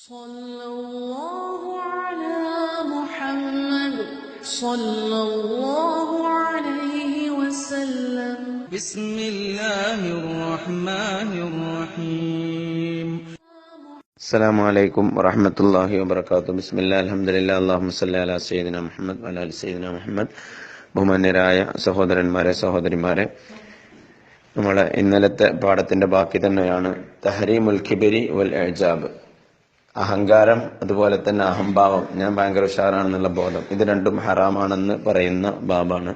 صلى الله على محمد صلى الله عليه وسلم بسم الله الرحمن الرحيم السلام عليكم ورحمة الله وبركاته. بسم الله الحمد لله اللهم صل على سيدنا മുഹമ്മദ് വഅല ആലി സയ്യിദിന മുഹമ്മദ്. ബഹുമാന്യരായ സഹോദരന്മാരെ സഹോദരിമാരെ, നമ്മളെ ഇന്നലത്തെ പാഠത്തിന്റെ ബാക്കി തന്നെയാണ് തഹരീമുൽ കിബരി വൽ ഇഅ്ജാബ്. അഹങ്കാരം, അതുപോലെ തന്നെ അഹംഭാവം, ഞാൻ ഭയങ്കര ഉഷാറാണെന്നുള്ള ബോധം, ഇത് രണ്ടും ഹറാമാണെന്ന് പറയുന്ന ബാബാണ്.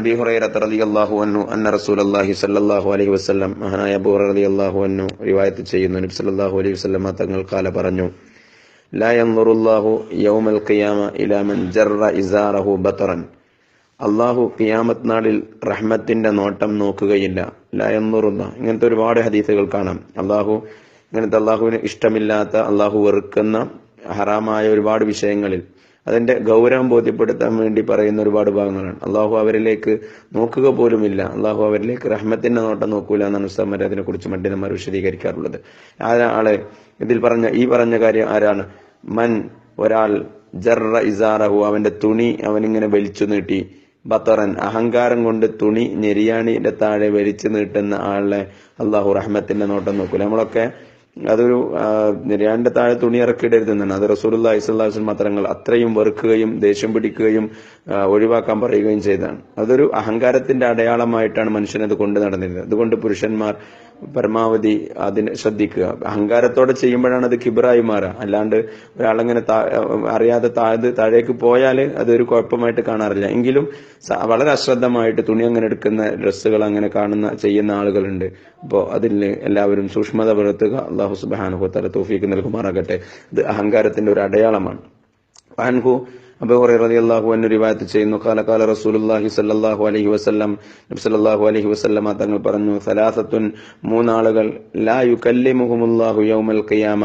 അബീ ഹുറൈറ റളിയല്ലാഹു അൻഹു അന്ന റസൂലുള്ളാഹി സ്വല്ലല്ലാഹു അലൈഹി വസല്ലം, മഹാനായ അബൂ ഹുറൈറ റളിയല്ലാഹു അൻഹു റിവായത്ത് ചെയ്യുന്നു, നബി സല്ലല്ലാഹു അലൈഹി വസല്ലം തങ്ങൾ കാല പറഞ്ഞു, ലാ യൻദുറുല്ലാഹു യൗമൽ ഖിയാമ ഇലാ മൻ ജറ ഇസാറഹു ബതറൻ. അല്ലാഹു ഖിയാമത്ത് നാളിൽ റഹ്മത്തിന്റെ നോട്ടം നോക്കുകയില്ല. ലാ യൻദുറുല്ലാ, ഇങ്ങനത്തെ ഒരുപാട് ഹദീസുകൾ കാണാം. ഇങ്ങനത്തെ അള്ളാഹുവിന് ഇഷ്ടമില്ലാത്ത, അള്ളാഹു വെറുക്കുന്ന ഹറാമായ ഒരുപാട് വിഷയങ്ങളിൽ അതിന്റെ ഗൗരവം ബോധ്യപ്പെടുത്താൻ വേണ്ടി പറയുന്ന ഒരുപാട് ഭാഗങ്ങളാണ്. അള്ളാഹു അവരിലേക്ക് നോക്കുക പോലുമില്ല, അള്ളാഹു അവരിലേക്ക് റഹ്മത്തിന്റെ നോട്ടം നോക്കൂല എന്നാണ് ഉസ്താദ്മാർ അതിനെ കുറിച്ച് പണ്ഡിതന്മാർ വിശദീകരിക്കാറുള്ളത്. ആളെ ഈ പറഞ്ഞ കാര്യം ആരാണ്? മൻ, ഒരാൾ, ജറ ഇസാറഹു, അവന്റെ തുണി അവനിങ്ങനെ വലിച്ചു നീട്ടി, ബത്തറൻ, അഹങ്കാരം കൊണ്ട് തുണി ഞെരിയാണിയുടെ താഴെ വലിച്ചു നീട്ടുന്ന ആളെ അള്ളാഹു റഹ്മത്തിന്റെ നോട്ടം നോക്കൂല. നമ്മളൊക്കെ അതൊരു നിര്യാണിന്റെ താഴെ തുണി ഇറക്കിയിടരുതെന്നാണ്. അത് റസൂലുള്ളാഹി സ്വല്ലല്ലാഹു അലൈഹി വസല്ലം തങ്ങൾ അത്രയും വെറുക്കുകയും ദേഷ്യം പിടിക്കുകയും ഒഴിവാക്കാൻ പറയുകയും ചെയ്തതാണ്. അതൊരു അഹങ്കാരത്തിന്റെ അടയാളമായിട്ടാണ് മനുഷ്യനത് കൊണ്ട് നടന്നിരുന്നത്. അതുകൊണ്ട് പുരുഷന്മാർ പരമാവധി അതിനെ ശ്രദ്ധിക്കുക. അഹങ്കാരത്തോടെ ചെയ്യുമ്പോഴാണ് അത് കിബറായി മാറുക. അല്ലാണ്ട് ഒരാളങ്ങനെ അറിയാതെ താഴേക്ക് പോയാൽ അതൊരു കുഴപ്പമായിട്ട് കാണാറില്ല. എങ്കിലും വളരെ അശ്രദ്ധമായിട്ട് തുണി അങ്ങനെ എടുക്കുന്ന, ഡ്രസ്സുകൾ അങ്ങനെ ചെയ്യുന്ന ആളുകളുണ്ട്. അപ്പോൾ അതിൽ എല്ലാവരും സൂക്ഷ്മത പുലർത്തുക. അല്ലാഹു സുബ്ഹാനഹു വ തആല തൗഫീഖ് നൽകുമാറാകട്ടെ. ഇത് അഹങ്കാരത്തിന്റെ ഒരു അടയാളമാണ്. അൻഹു അബൂ ഹുറൈറ റളിയല്ലാഹു അൻഹു റിവായത്ത് ചെയ്യുന്നു, ഖാല ഖാല റസൂലുള്ളാഹി സ്വല്ലല്ലാഹു അലൈഹി വസല്ലം, നബി സല്ലല്ലാഹു അലൈഹി വസല്ലം തങ്ങൾ പറഞ്ഞു, സലാസത്തുൻ, മൂന്നാളുകൾ, ലാ യുകല്ലിമുഹുമുല്ലാഹു യൗമൽ ഖിയാമ,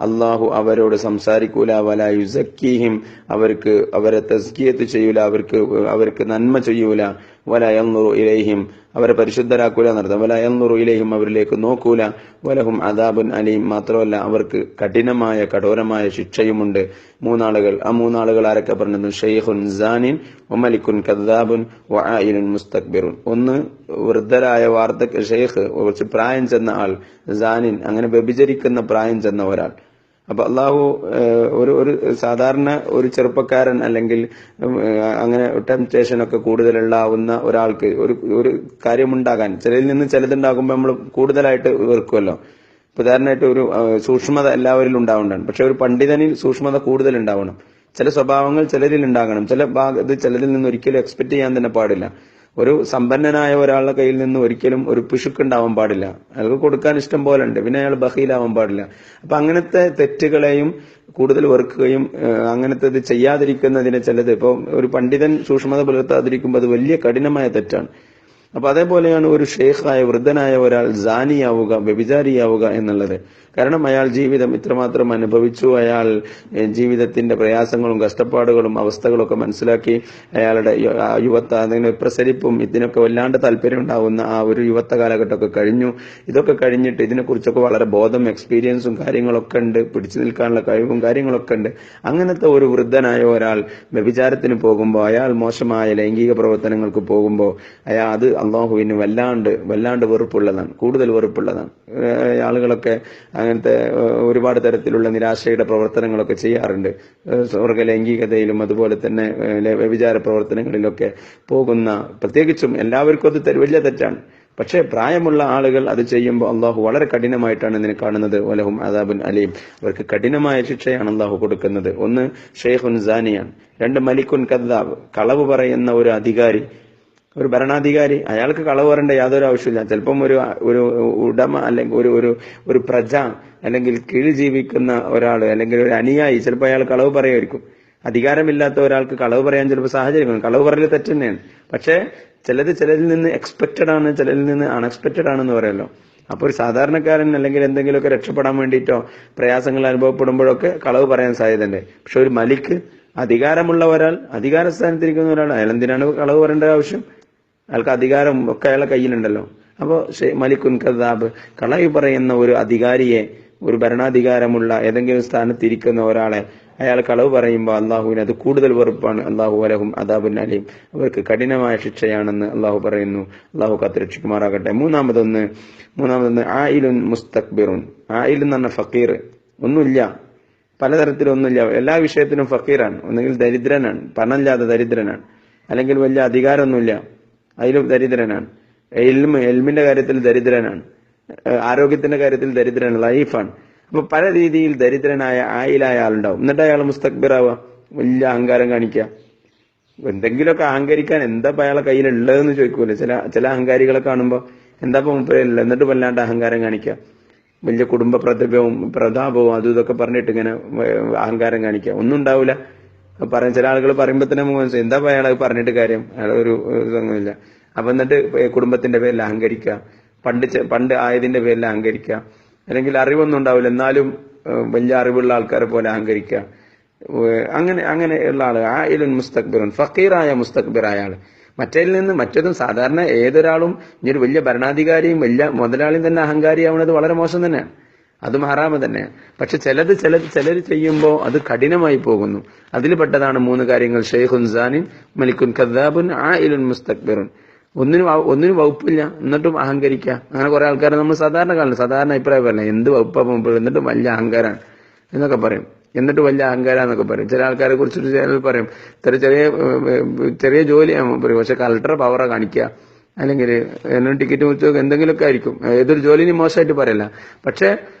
അള്ളാഹു അവരോട് സംസാരിക്കൂല, വലാ യുസക്കീഹിം, അവരെ തസ്കിയത്ത് ചെയ്യൂല, അവർക്ക് നന്മ ചെയ്യൂല, വലാ യൻദുറു ഇലൈഹിം, അവരെ പരിശുദ്ധരാക്കൂല എന്നർത്ഥം. വലാ യൻദുറു ഇലൈഹിം, അവരിലേക്ക് നോക്കൂല, വലഹും അദാബുൻ അലീം, മാത്രമല്ല അവർക്ക് കഠോരമായ ശിക്ഷയുമുണ്ട്. മൂന്നാളുകൾ. ആ മൂന്നാളുകൾ ആരൊക്കെ പറഞ്ഞത്? ഷെയ്ഖുൻ സാനിൻ വമലിക്കുൻ കദ്ദാബുൻ വആയിലുൻ മുസ്തക്ബിറുൻ. ഒന്ന്, വൃദ്ധരായ വാർദ്ധക്യ ഷെയ്ഖ്, കുറച്ച് പ്രായം ചെന്ന ആൾ, സാനിൻ, അങ്ങനെ വ്യഭിചരിക്കുന്ന പ്രായം ചെന്ന ഒരാൾ. അപ്പൊ അള്ളാഹു ഒരു സാധാരണ ഒരു ചെറുപ്പക്കാരൻ അല്ലെങ്കിൽ അങ്ങനെ ടെംപ്റ്റേഷൻ ഒക്കെ കൂടുതലുണ്ടാവുന്ന ഒരാൾക്ക് ഒരു കാര്യമുണ്ടാകാൻ, ചിലതിൽ നിന്ന് ചിലതുണ്ടാകുമ്പോൾ നമ്മൾ കൂടുതലായിട്ട് വെറുക്കുമല്ലോ. ഉദാഹരണമായിട്ട് ഒരു സൂക്ഷ്മത എല്ലാവരിലും ഉണ്ടാവേണ്ടതാണ്. പക്ഷെ ഒരു പണ്ഡിതനിൽ സൂക്ഷ്മത കൂടുതൽ ഉണ്ടാവണം. ചില സ്വഭാവങ്ങൾ ചിലരിൽ ഉണ്ടാകണം. ചിലതിൽ നിന്ന് ഒരിക്കലും എക്സ്പെക്ട് ചെയ്യാൻ തന്നെ പാടില്ല. ഒരു സമ്പന്നനായ ഒരാളുടെ കയ്യിൽ നിന്ന് ഒരിക്കലും ഒരു പിശുക്കുണ്ടാവാൻ പാടില്ല. അയാൾക്ക് കൊടുക്കാൻ ഇഷ്ടം പോലെ ഉണ്ട്, പിന്നെ അയാൾ ബഖീലാവാൻ പാടില്ല. അപ്പൊ അങ്ങനത്തെ തെറ്റുകളെയും കൂടുതൽ വെറുക്കുകയും അങ്ങനത്തെ ഇത് ചെയ്യാതിരിക്കുന്നതിന് ചിലത്, ഇപ്പൊ ഒരു പണ്ഡിതൻ സൂക്ഷ്മത പുലർത്താതിരിക്കുമ്പോൾ അത് വലിയ കഠിനമായ തെറ്റാണ്. അപ്പൊ അതേപോലെയാണ് ഒരു ഷെയ്ഖായ വൃദ്ധനായ ഒരാൾ ജാനിയാവുക, വ്യഭിചാരിയാവുക എന്നുള്ളത്. കാരണം അയാൾ ജീവിതം ഇത്രമാത്രം അനുഭവിച്ചു, അയാൾ ജീവിതത്തിന്റെ പ്രയാസങ്ങളും കഷ്ടപ്പാടുകളും അവസ്ഥകളൊക്കെ മനസ്സിലാക്കി, അയാളുടെ അതിന് പ്രസരിപ്പും ഇതിനൊക്കെ വല്ലാണ്ട് താല്പര്യം ഉണ്ടാവുന്ന ആ ഒരു യുവത്വ കാലഘട്ടമൊക്കെ കഴിഞ്ഞു. ഇതൊക്കെ കഴിഞ്ഞിട്ട് ഇതിനെക്കുറിച്ചൊക്കെ വളരെ ബോധം, എക്സ്പീരിയൻസും കാര്യങ്ങളൊക്കെ ഉണ്ട്, പിടിച്ചു നിൽക്കാനുള്ള കഴിവും കാര്യങ്ങളൊക്കെ ഉണ്ട്. അങ്ങനത്തെ ഒരു വൃദ്ധനായ ഒരാൾ വ്യഭിചാരത്തിന് പോകുമ്പോൾ, അയാൾ മോശമായ ലൈംഗിക പ്രവർത്തനങ്ങൾക്ക് പോകുമ്പോൾ അത് അള്ളാഹുവിന് വല്ലാണ്ട് വെറുപ്പുള്ളതാണ്, കൂടുതൽ വെറുപ്പുള്ളതാണ്. ആളുകളൊക്കെ അങ്ങനത്തെ ഒരുപാട് തരത്തിലുള്ള നിരാശയുടെ പ്രവർത്തനങ്ങളൊക്കെ ചെയ്യാറുണ്ട്. സ്വർഗ ലൈംഗികതയിലും അതുപോലെ തന്നെ വ്യഭിചാര പ്രവർത്തനങ്ങളിലൊക്കെ പോകുന്ന, പ്രത്യേകിച്ചും എല്ലാവർക്കും അത് വലിയ തെറ്റാണ്. പക്ഷേ പ്രായമുള്ള ആളുകൾ അത് ചെയ്യുമ്പോൾ അള്ളാഹു വളരെ കഠിനമായിട്ടാണ് ഇതിനെ കാണുന്നത്. വലഹും അദാബുൻ അലീം, അവർക്ക് കഠിനമായ ശിക്ഷയാണ് അള്ളാഹു കൊടുക്കുന്നത്. ഒന്ന്, ഷെയ്ഖുൻ സാനിയാണ്. രണ്ട്, മലിക്കുൻ കദ്ദാബ്, കളവ് പറയുന്ന ഒരു അധികാരി, ഒരു ഭരണാധികാരി. അയാൾക്ക് കളവ് പറയേണ്ട യാതൊരു ആവശ്യമില്ല. ചിലപ്പം ഒരു ഉടമ അല്ലെങ്കിൽ ഒരു പ്രജ അല്ലെങ്കിൽ കീഴ് ജീവിക്കുന്ന ഒരാൾ അല്ലെങ്കിൽ ഒരു അനുയായി, ചിലപ്പോൾ അയാൾ കളവ് പറയുമായിരിക്കും. അധികാരമില്ലാത്ത ഒരാൾക്ക് കളവ് പറയാൻ ചിലപ്പോൾ സാഹചര്യം, കളവ് പറയൽ തെറ്റ് തന്നെയാണ്. പക്ഷേ ചിലതിൽ നിന്ന് എക്സ്പെക്റ്റഡ് ആണ്, ചിലതിൽ നിന്ന് അൺഎക്സ്പെക്റ്റഡ് ആണെന്ന് പറയല്ലോ. അപ്പൊ ഒരു സാധാരണക്കാരൻ അല്ലെങ്കിൽ എന്തെങ്കിലുമൊക്കെ രക്ഷപ്പെടാൻ വേണ്ടിയിട്ടോ പ്രയാസങ്ങൾ അനുഭവപ്പെടുമ്പോഴൊക്കെ കളവ് പറയാൻ സാധ്യതയുണ്ട്. പക്ഷെ ഒരു മലിക്ക്, അധികാരമുള്ള ഒരാൾ, അധികാരസ്ഥാനത്തിരിക്കുന്ന ഒരാൾ, അയാൾ എന്തിനാണ് കളവ് പറയേണ്ട ആവശ്യം? അയാൾക്ക് അധികാരം ഒക്കെ അയാളുടെ കയ്യിലുണ്ടല്ലോ. അപ്പോൾ മലിക്കുൻ കദ്ദാബ്, കളവ് പറയുന്ന ഒരു അധികാരിയെ ഒരു ഭരണാധികാരമുള്ള ഏതെങ്കിലും സ്ഥാനത്തിരിക്കുന്ന ഒരാളെ അയാൾ കളവ് പറയുമ്പോൾ അള്ളാഹുവിന് അത് കൂടുതൽ വെറുപ്പാണ്. അള്ളാഹു അലഹും അദാബുൻ അലീം, അവർക്ക് കഠിനമായ ശിക്ഷയാണെന്ന് അള്ളാഹു പറയുന്നു. അള്ളാഹു കാത്തുരക്ഷിക്കുമാറാകട്ടെ. മൂന്നാമതൊന്ന് ആയിലുൻ മുസ്തക്ബിറുൻ. ആയിൽ എന്ന് പറഞ്ഞ ഫക്കീർ, ഒന്നുമില്ല, പലതരത്തിലൊന്നുമില്ല, എല്ലാ വിഷയത്തിലും ഫക്കീറാണ്. ഒന്നുകിൽ ദരിദ്രനാണ്, പണമില്ലാതെ ദരിദ്രനാണ്, അല്ലെങ്കിൽ വലിയ അധികാരമൊന്നുമില്ല, അതിലും ദരിദ്രനാണ്. എൽമിന്റെ കാര്യത്തിൽ ദരിദ്രനാണ്, ആരോഗ്യത്തിന്റെ കാര്യത്തിൽ ദരിദ്രനാണ്, ലൈഫാണ്. അപ്പൊ പല രീതിയിൽ ദരിദ്രനായ ആയിലായ ആളുണ്ടാവും. എന്നിട്ട് അയാൾ മുസ്തക്ബിറാവുക, വലിയ അഹങ്കാരം കാണിക്കുക. എന്തെങ്കിലുമൊക്കെ അഹങ്കരിക്കാൻ എന്താ അയാളെ കയ്യിലുള്ളതെന്ന് ചോദിക്കൂലെ ചില അഹങ്കാരികളെ കാണുമ്പോൾ, എന്താ മുപ്പരില്ല, എന്നിട്ട് വല്ലാണ്ട് അഹങ്കാരം കാണിക്കുക, വലിയ കുടുംബ പ്രതാപവും അതും ഇതൊക്കെ പറഞ്ഞിട്ട് ഇങ്ങനെ അഹങ്കാരം കാണിക്കുക. ഒന്നും ഉണ്ടാവില്ല. ചില ആളുകൾ പറയുമ്പോൾ തന്നെ മനസ്സിലായി എന്താ അയാൾ പറഞ്ഞിട്ട് കാര്യം, അയാൾ ഒരു ഇതൊന്നുമില്ല. അപ്പൊ എന്നിട്ട് കുടുംബത്തിന്റെ പേരിൽ അഹങ്കരിക്കുക, പണ്ട് ആയതിന്റെ പേരിൽ അഹങ്കരിക്കുക, അല്ലെങ്കിൽ അറിവൊന്നും ഉണ്ടാവില്ല എന്നാലും വലിയ അറിവുള്ള ആൾക്കാരെ പോലെ അഹങ്കരിക്കുക. അങ്ങനെയുള്ള ആള് ആയിലുൻ മുസ്തക്ബിറുൻ, ഫക്കീറായ മുസ്തക്ബിറായ ആള്. മറ്റേതും സാധാരണ ഏതൊരാളും ഇനി ഒരു വലിയ ഭരണാധികാരിയും വലിയ മുതലാളിയും തന്നെ അഹങ്കാരിയാവുന്നത് വളരെ മോശം തന്നെയാണ്, അതും ഹറാമ് തന്നെയാണ്. പക്ഷെ ചിലർ ചെയ്യുമ്പോൾ അത് കഠിനമായി പോകുന്നു. അതിൽ പെട്ടതാണ് 3 കാര്യങ്ങൾ: ഷെയ്ഖുൻ സാനിൻ, മലിക്കുൻ കദ്ദാബുൻ, ആയിലുൻ മുസ്തക്ബിറുൻ. ഒന്നിനും വകുപ്പില്ല എന്നിട്ടും അഹങ്കരിക്കുക. അങ്ങനെ കുറെ ആൾക്കാരെ നമ്മൾ സാധാരണ കാണുന്നു. സാധാരണ അഭിപ്രായം പറയില്ല, എന്ത് വകുപ്പാ എന്നിട്ടും വലിയ അഹങ്കാരാണ് എന്നൊക്കെ പറയും, എന്നിട്ട് വലിയ അഹങ്കാരാന്നൊക്കെ പറയും. ചില ആൾക്കാരെ കുറിച്ചിട്ട് ചിലർ പറയും ചെറിയ ജോലിയാണ് പറയും, പക്ഷെ കളക്ടറെ പവറാ കാണിക്കുക, അല്ലെങ്കിൽ ടിക്കറ്റ് മുറിച്ച് എന്തെങ്കിലുമൊക്കെ ആയിരിക്കും. ഏതൊരു ജോലിനും മോശമായിട്ട് പറയല്ല, പക്ഷെ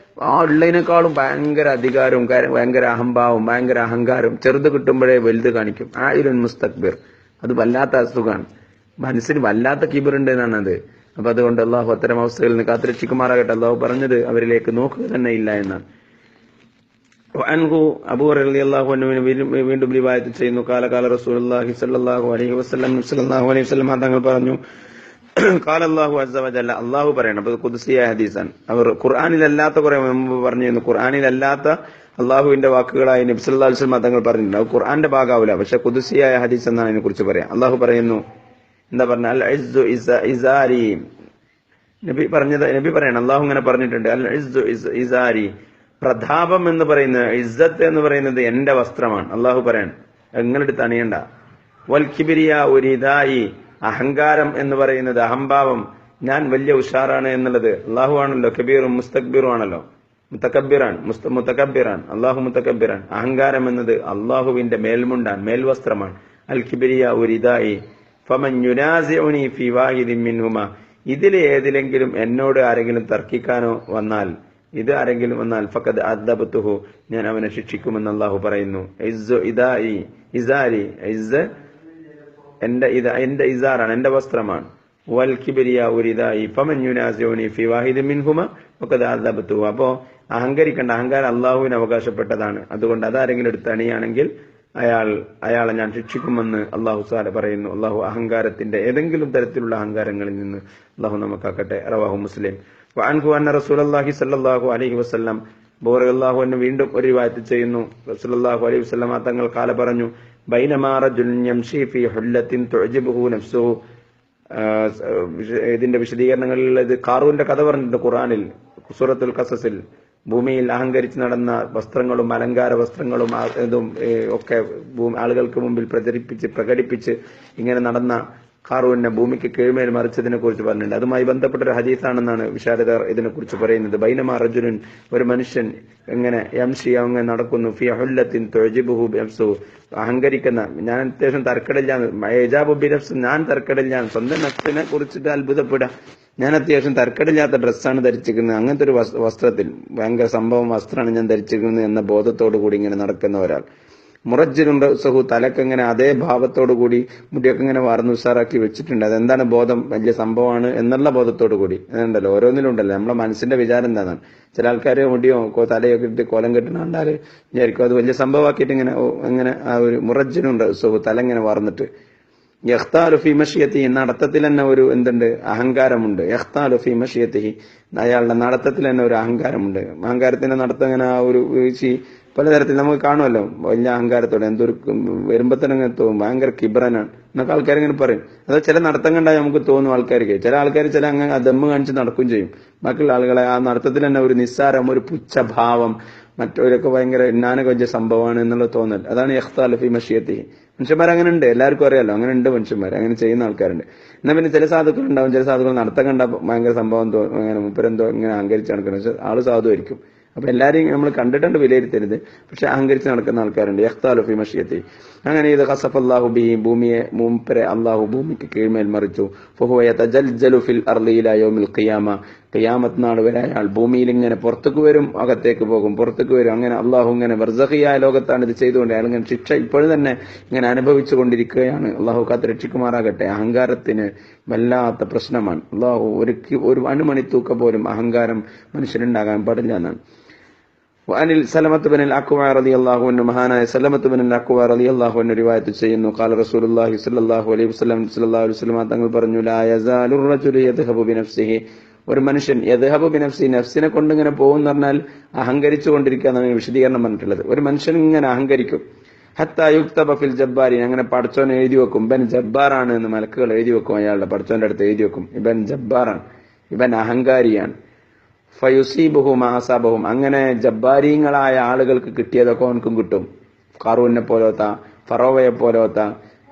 ആ ഉള്ളതിനേക്കാളും ഭയങ്കര അധികാരവും ഭയങ്കര അഹംഭാവവും ഭയങ്കര അഹങ്കാരവും, ചെറുത് കിട്ടുമ്പോഴേ വലുത് കാണിക്കും. ആയിലുൻ മുസ്തക്ബിർ, അത് വല്ലാത്ത അസുഖമാണ്, മനസ്സിന് വല്ലാത്ത കിബറുണ്ട് എന്നാണ് അത്. അപ്പൊ അതുകൊണ്ട് അള്ളാഹു അത്തരം അവസ്ഥകളിൽ നിന്ന് കാത്തുരക്ഷിക്കുമാറാകട്ടെ. അള്ളാഹു പറഞ്ഞത് അവരിലേക്ക് നോക്കുക തന്നെ ഇല്ല എന്നാണ്. അബൂ ഹുറൈറ റളിയല്ലാഹു അൻഹുവിനെ വീണ്ടും റിവായത്ത് ചെയ്യുന്നു. കാല റസൂലുള്ളാഹി സ്വല്ലല്ലാഹു അലൈഹി വസല്ലം തങ്ങൾ പറഞ്ഞു, ഖാല അല്ലാഹു അസ്സ വജല്ല, അള്ളാഹു പറയണം. അപ്പൊ ഖുദ്സിയായ ഹദീസാണ്. അവർ ഖുർആനിലല്ലാത്ത കുറെ മുമ്പ് പറഞ്ഞിരുന്നു, ഖുർആനിലല്ലാത്ത അള്ളാഹുവിന്റെ വാക്കുകളായി നബി സല്ലല്ലാഹു അലൈഹി വസല്ലം തങ്ങൾ പറഞ്ഞിട്ടുണ്ട്. അത് ഖുർആന്റെ ഭാഗമാവില്ല, പക്ഷെ ഖുദ്സിയായ ഹദീസ് എന്നാണ് അതിനെ കുറിച്ച് പറയാം. അള്ളാഹു പറയുന്നു, എന്താ പറഞ്ഞ, അൽ ഇസ്സു ഇസാരി. നബി പറയണം, അള്ളാഹു ഇങ്ങനെ പറഞ്ഞിട്ടുണ്ട്, അൽ ഇസ്സു ഇസാരി, പ്രതാപം എന്ന് പറയുന്നത്, ഇസ്സത്ത് എന്ന് പറയുന്നത് എന്റെ വസ്ത്രമാണ്. അള്ളാഹു പറയാൻ, നിങ്ങളെടുത്ത് അണിയണ്ട. വൽ കിബിരിയ ഉരിദായി, അഹങ്കാരം എന്ന് പറയുന്നത്, അഹംഭാവം, ഞാൻ വലിയ ഉഷാറാണ് എന്നുള്ളത് അള്ളാഹു ആണല്ലോ. കബീറും മുസ്തക്ബിറും ആണല്ലോ, മുത്തക്കബിറാൻ, അള്ളാഹു മുത്തക്കബിറാൻ. അഹങ്കാരം എന്നത് അള്ളാഹുവിന്റെ മേൽമുണ്ടാൻ, മേൽവസ്ത്രമാണ്. അൽ കിബിരിയ ഉരിദായി ഫമൻ യുനാസിഉനി ഫീ വാഹിദിൻ മിൻഹുമാ, ഇതിൽ ഏതിലെങ്കിലും എന്നോട് ആരെങ്കിലും തർക്കിക്കാനോ വന്നാൽ, ഫഖദ് അദ്ദബതുഹു, ഞാൻ അവനെ ശിക്ഷിക്കുമെന്ന് അള്ളാഹു പറയുന്നു. ഇസാരി, ഇസ്സ് എന്റെ ഇസാറാണ്, എന്റെ വസ്ത്രമാണ്. വൽ കിബ്രിയ ഉരിദായി ഫമൻ യുനാസിഉനി ഫീ വാഹിദിൻ മിൻഹുമാ ഫഖദ് അദ്ദബതുഹു. അപ്പോ അഹങ്കരിക്കേണ്ട, അഹങ്കാരം അള്ളാഹുവിന് അവകാശപ്പെട്ടതാണ്. അതുകൊണ്ട് അതാരെങ്കിലും എടുത്ത് അണിയാണെങ്കിൽ അയാളെ ഞാൻ ശിക്ഷിക്കുമെന്ന് അള്ളാഹു സുബ്ഹാനഹു പറയുന്നു. അള്ളാഹു അഹങ്കാരത്തിന്റെ ഏതെങ്കിലും തരത്തിലുള്ള അഹങ്കാരങ്ങളിൽ നിന്ന് അള്ളാഹു നമുക്കാക്കട്ടെ. റവാഹു മുസ്ലിം. വഅൻഹു അന്ന റസൂലുള്ളാഹി സ്വല്ലല്ലാഹു അലൈഹി വസല്ലം, റളിയല്ലാഹു അൻഹു വീണ്ടും ഒരു റിവായത്ത് ചെയ്യുന്നു. റസൂലുള്ളാഹി അലൈഹി വസല്ലം തങ്ങൾ കാല പറഞ്ഞു, ബൈനമാ റജുലുൻ യംശി ഫീ ഹുല്ലത്തിൻ തുഅജിബുഹു നഫ്സുഹു. ഇതിന്റെ വിശദീകരണങ്ങളിൽ ഇത് ഖാറൂന്റെ കഥ പറഞ്ഞിട്ടുണ്ട് ഖുർആനിൽ, സൂറത്തുൽ ഖസസിൽ. ഭൂമിയിൽ അഹങ്കരിച്ച് നടന്ന വസ്ത്രങ്ങളും അലങ്കാര വസ്ത്രങ്ങളും ഇതും ഒക്കെ ആളുകൾക്ക് മുമ്പിൽ പ്രകടിപ്പിച്ച് ഇങ്ങനെ നടന്ന ഖാറൂനെ ഭൂമിക്ക് കീഴ്മേൽ മറിച്ചതിനെ കുറിച്ച് പറഞ്ഞിട്ടുണ്ട്. അതുമായി ബന്ധപ്പെട്ട ഒരു ഹദീസാണെന്നാണ് വിശാരദർ ഇതിനെ കുറിച്ച് പറയുന്നത്. ബൈനമാ റജുലുൻ, ഒരു മനുഷ്യൻ എങ്ങനെ യംശി, അങ്ങനെ നടക്കുന്നു, ഫി ഹുല്ലത്തിൻ തുഅജിബുഹു നഫ്സുഹു, അഹങ്കരിക്കുന്ന, ഞാൻ അത്യാവശ്യം തർക്കടില്ലാന്ന്, ഇജാബു ബിനഫ്സ്, ഞാൻ തർക്കടില്ലാന്ന്, സ്വന്തം നഫ്സിനെ കുറിച്ചിട്ട് അത്ഭുതപ്പെടാം, ഞാൻ അത്യാവശ്യം തർക്കടില്ലാത്ത ഡ്രസ്സാണ് ധരിച്ചിരിക്കുന്നത്, അങ്ങനത്തെ ഒരു വസ്ത്രത്തിൽ ഭയങ്കര സംഭവം വസ്ത്രമാണ് ഞാൻ ധരിച്ചിരിക്കുന്നത് എന്ന ബോധത്തോടു കൂടി ഇങ്ങനെ നടക്കുന്ന ഒരാൾ. മുറജ്ജിലുണ്ട് സഹു, തലക്കിങ്ങനെ അതേ ഭാവത്തോടു കൂടി മുടിയൊക്കെ ഇങ്ങനെ വാർന്ന് ഉഷാറാക്കി വെച്ചിട്ടുണ്ട്. അതെന്താണ് ബോധം, വലിയ സംഭവമാണ് എന്നുള്ള ബോധത്തോടു കൂടി. അതുണ്ടല്ലോ, ഓരോന്നിലും ഉണ്ടല്ലോ നമ്മളെ മനസ്സിന്റെ വിചാരം എന്താണ്. ചില ആൾക്കാർ മുടിയോ തലയൊക്കെ ഇട്ട് കോലം കെട്ടുന്ന കണ്ടാല് വിചാരിക്കും അത് വലിയ സംഭവമാക്കിയിട്ട് ഇങ്ങനെ ആ ഒരു മുറജ്ജിലുണ്ട് സഹു, തല ഇങ്ങനെ വാർന്നിട്ട്. യഖ്താലു ഫീ മശിയത്തി, നടത്തത്തിൽ തന്നെ ഒരു എന്തുണ്ട്, അഹങ്കാരമുണ്ട്. യഖ്താലു ഫീ മശിയത്തി, അയാളുടെ നടത്തത്തിൽ തന്നെ ഒരു അഹങ്കാരമുണ്ട്. അഹങ്കാരത്തിന്റെ നടത്തം ഇങ്ങനെ ആ ഒരു പലതരത്തിൽ നമുക്ക് കാണുമല്ലോ, വലിയ അഹങ്കാരത്തോടെ എന്തൊരു വരുമ്പോ തന്നെ അങ്ങനെ തോന്നും ഭയങ്കര കിബ്രനാണ് എന്നൊക്കെ ആൾക്കാരിങ്ങനെ പറയും. അത് ചില നടത്തം കണ്ടാൽ നമുക്ക് തോന്നും ആൾക്കാർക്ക്. ചില ആൾക്കാർ ചില അങ്ങനെ ദമ്മ് കാണിച്ച് നടക്കുകയും ചെയ്യും. ബാക്കിയുള്ള ആളുകളെ ആ നടത്തത്തിൽ തന്നെ ഒരു നിസ്സാരം, ഒരു പുച്ഛഭാവം, മറ്റവരൊക്കെ ഭയങ്കര ഇന്നാനൊക്കെ വലിയ സംഭവമാണ് എന്നുള്ള തോന്നൽ. അതാണ് ഇഖ്താലു ഫീ മശിയത്തിഹി. മനുഷ്യന്മാർ അങ്ങനെ ഉണ്ട്, എല്ലാവർക്കും അറിയാലോ, അങ്ങനെ ഉണ്ട് മനുഷ്യന്മാർ, അങ്ങനെ ചെയ്യുന്ന ആൾക്കാരുണ്ട്. എന്നാൽ പിന്നെ ചില സാധുക്കൾ ഉണ്ടാവും, ചില സാധുക്കൾ നടത്തം കണ്ട ഭയങ്കര സംഭവം അങ്ങനെ മുപ്പരെന്തോ ഇങ്ങനെ അഹങ്കരിച്ച് നടക്കണം. പക്ഷെ ആള് സാധുവായിരിക്കും. അപ്പൊ എല്ലാരെയും നമ്മൾ കണ്ടിട്ടുണ്ട് വിലയിരുത്തരുത്. പക്ഷെ അഹങ്കരിച്ച് നടക്കുന്ന ആൾക്കാരുണ്ട്. യഖ്താലു ഫീ മശിയത്തി. അങ്ങനെ ഇത് ഖസഫല്ലാഹു ബിഹി, ഭൂമിയെ മൂപ്പരെ അള്ളാഹു ഭൂമിക്ക് കീഴ്മേൽ മറിച്ചു. ഫഹുവ യതജൽജലു ഫിൽ അർളി ഇലാ യൗമിൽ ഖിയാമ. ഖിയാമത്ത് നാൾ വരെ അയാൾ ഭൂമിയിൽ ഇങ്ങനെ പുറത്തേക്ക് വരും, അകത്തേക്ക് പോകും, പുറത്തേക്ക് വരും. അങ്ങനെ അള്ളാഹു ഇങ്ങനെ ബർസഖിയായ ലോകത്താണ് ഇത് ചെയ്തുകൊണ്ട് അയാൾ ഇങ്ങനെ ശിക്ഷ ഇപ്പോഴും തന്നെ ഇങ്ങനെ അനുഭവിച്ചു കൊണ്ടിരിക്കുകയാണ്. അള്ളാഹു കാത്ത് രക്ഷിക്കുമാറാകട്ടെ. അഹങ്കാരത്തിന് വല്ലാത്ത പ്രശ്നമാണ്. അള്ളാഹു ഒരു അണുമണി തൂക്ക പോലും അഹങ്കാരം മനുഷ്യനുണ്ടാകാൻ പാടില്ല എന്നാണ്. وأن سلمة بن الأكوع رضي الله عنه مهانا سلمة بن الأكوع رضي الله عنه رواية ചെയ്യുന്നു قال رسول الله صلى الله عليه وسلم തങ്ങൾ പറഞ്ഞു لا يزال الرجل يذهب بنفسه. ഒരു മനുഷ്യൻ യദ്ഹബു ബിനഫ്സി, നഫ്സിനെ കൊണ്ട് ഇങ്ങനെ പോകുമെന്ന് പറഞ്ഞാൽ അഹങ്കരിച്ചു കൊണ്ടിരിക്കുക എന്നാണ് വിശദീകരണം പറഞ്ഞിട്ടുള്ളത്. ഒരു മനുഷ്യൻ ഇങ്ങനെ അഹങ്കരിക്കും. ഹത്താ യുക്തബ ഫിൽ ജബ്ബാരിൻ, അങ്ങനെ പടച്ചോൻ എഴുതി വെക്കും, ഇബൻ ജബ്ബാറാണ് എന്ന് മലക്കുകൾ എഴുതി വെക്കും. അയാളുടെ പടച്ചോന്റെ അടുത്ത് എഴുതി വെക്കും, ഇബൻ ജബ്ബാറാണ്, ഇബൻ അഹങ്കാരിയാണ്. ഫയുസീബുഹും അസാബഹും, അങ്ങനെ ജബ്ബാരീങ്ങളായ ആളുകൾക്ക് കിട്ടിയതൊക്കെ അവനക്കും കിട്ടും. ഖാറൂനെ പോലത്ത, ഫറോവയെ പോലത്ത,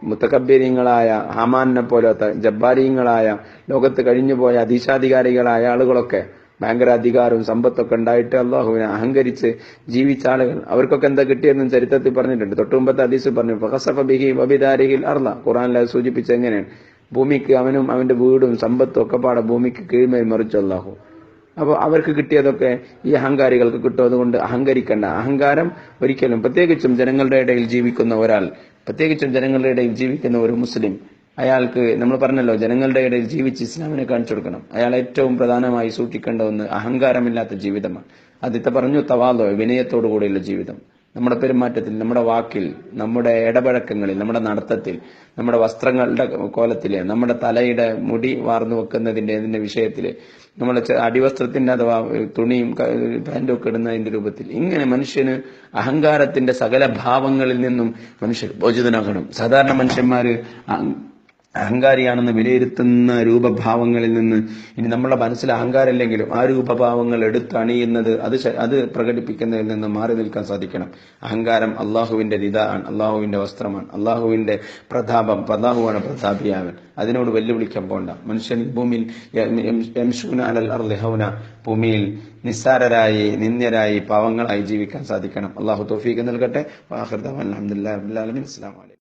മുത്തകബ്ബീരീങ്ങളായ ഹമാനെ പോലത്തെ ജബ്ബാരീങ്ങളായ ലോകത്ത് കഴിഞ്ഞുപോയ അധീശാധികാരികളായ ആളുകളൊക്കെ ഭയങ്കര അധികാരവും സമ്പത്തൊക്കെ ഉണ്ടായിട്ട് അള്ളാഹുവിനെ അഹങ്കരിച്ച് ജീവിച്ച ആളുകൾ, അവർക്കൊക്കെ എന്താ കിട്ടിയെന്നും ചരിത്രത്തിൽ പറഞ്ഞിട്ടുണ്ട്. തൊട്ടു മുമ്പത്തെ ഹദീസിൽ പറഞ്ഞു ഫഖസഫ ബിഹി വബിദാരിഹിൽ അർള. ഖുർആനിൽ അത് സൂചിപ്പിച്ച എങ്ങനെയാണ്? ഭൂമിക്ക് അവനും അവന്റെ വീടും സമ്പത്തും ഒക്കെ പാടെ ഭൂമിക്ക് കീഴ്മേൽ മറിച്ചു അള്ളാഹു. അപ്പൊ അവർക്ക് കിട്ടിയതൊക്കെ ഈ അഹങ്കാരികൾക്ക് കിട്ടും. അതുകൊണ്ട് അഹങ്കരിക്കേണ്ട. അഹങ്കാരം ഒരിക്കലും, പ്രത്യേകിച്ചും ജനങ്ങളുടെ ഇടയിൽ ജീവിക്കുന്ന ഒരാൾ, പ്രത്യേകിച്ചും ജനങ്ങളുടെ ഇടയിൽ ജീവിക്കുന്ന ഒരു മുസ്ലിം, അയാൾക്ക് നമ്മൾ പറഞ്ഞല്ലോ ജനങ്ങളുടെ ഇടയിൽ ജീവിച്ച് ഇസ്ലാമിനെ കാണിച്ചു കൊടുക്കണം. അയാൾ ഏറ്റവും പ്രധാനമായി സൂക്ഷിക്കേണ്ട ഒന്ന് അഹങ്കാരമില്ലാത്ത ജീവിതമാണ്. അതിത്തെ പറഞ്ഞു തവാദോ, വിനയത്തോടു കൂടിയുള്ള ജീവിതം. നമ്മുടെ പെരുമാറ്റത്തിൽ, നമ്മുടെ വാക്കിൽ, നമ്മുടെ ഇടപഴക്കങ്ങളിൽ, നമ്മുടെ നടത്തത്തിൽ, നമ്മുടെ വസ്ത്രങ്ങളുടെ കോലത്തില്, നമ്മുടെ തലയുടെ മുടി വാർന്നു വെക്കുന്നതിന്റെ വിഷയത്തില്, നമ്മുടെ അടിവസ്ത്രത്തിന്റെ അഥവാ തുണിയും പാൻറ്റും ഒക്കെ ഇടുന്നതിന്റെ രൂപത്തിൽ, ഇങ്ങനെ മനുഷ്യന് അഹങ്കാരത്തിന്റെ സകല ഭാവങ്ങളിൽ നിന്നും മനുഷ്യർ മോചിതനാകണം. സാധാരണ മനുഷ്യന്മാര് അഹങ്കാരിയാണെന്ന് വിലയിരുത്തുന്ന രൂപഭാവങ്ങളിൽ നിന്ന്, ഇനി നമ്മുടെ മനസ്സിൽ അഹങ്കാരമില്ലെങ്കിലും ആ രൂപഭാവങ്ങൾ എടുത്തണിയുന്നത്, അത് പ്രകടിപ്പിക്കുന്നതിൽ നിന്ന് മാറി നിൽക്കാൻ സാധിക്കണം. അഹങ്കാരം അള്ളാഹുവിന്റെ രിദാണ്, അള്ളാഹുവിന്റെ വസ്ത്രമാണ്, അള്ളാഹുവിന്റെ പ്രതാപം, അള്ളാഹുവാണ് പ്രതാപിയാവൻ. അതിനോട് വെല്ലുവിളിക്കാൻ പോണ്ട. മനുഷ്യൻ ഭൂമിയിൽ യംശൂന അലൽ അർളി ഹൗന, ഭൂമിയിൽ നിസ്സാരരായി, നിന്ദ്യരായി, പാവങ്ങളായി ജീവിക്കാൻ സാധിക്കണം. അള്ളാഹു തൗഫീഖ് നൽകട്ടെ. വആഖിറു ദഅ്വാനാ അൽഹംദുലില്ലാഹി റബ്ബിൽ ആലമീൻ. അസ്സലാമു അലൈക്കും.